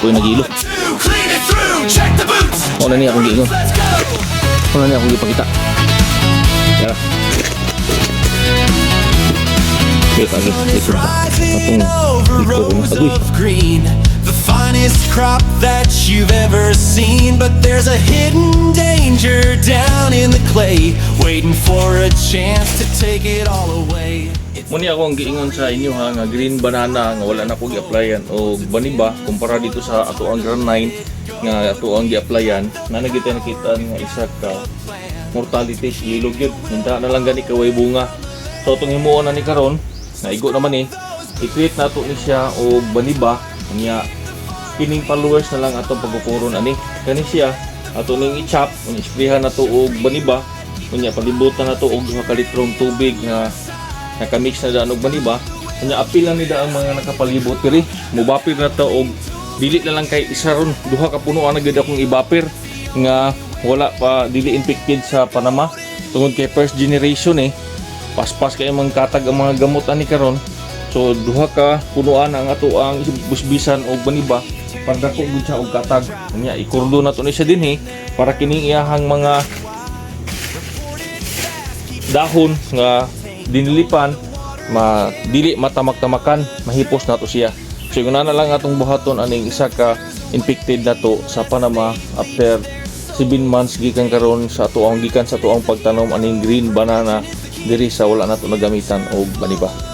ko yung nagilo. Una niya akong giingon. Una niya akong gipakita. Tara. Okay, pagi. Ito pa. Atong liko ko ng tagoy. The finest crop that you've ever seen, but there's a hidden danger down in the clay, waiting for a chance to take it all away. Muni ako ang giingon sa inyo ha, nga green banana nga wala na ko gi-applyan o baniba kumpara dito sa ato ang Grand 9 nga ato ang gi-applyan na nakita nga isa ka mortality ilog yun, hinta na lang gani kaway bunga. So itong himuon na ni karon naigo naman i-create na ito ni siya o baniba niya kining followers na lang atong pagkukuron ani kani siya ato ning i-chop i-sprayhan na ito o baniba kunya palibutan na ito og 2 kalitrong tubig nga nakamix na daan og baniba kanya apil lang nila ang mga nakapalibot pero mubapir na ito og dili na lang kay isa ron 2 ka punuan na gid akong ibapir nga wala pa dili infected sa Panama tungod kay first generation paspas kay mang katag ang mga gamot ani karon. So 2 ka punuan ang ato ang busbisan og baniba para dako gud siya og katag. Nya ikurdo na to ni siya dinhi para kining iyahang mga dahon nga dinilipan dili matamak-tamakan, mahipos na to siya. So yun na lang atong buhaton aning isa ka infected na to sa Panama after 7 months gikan karon sa ato ang gikan sa ato ang pagtanom aning green banana diri sa wala na to nagamitan og baniba.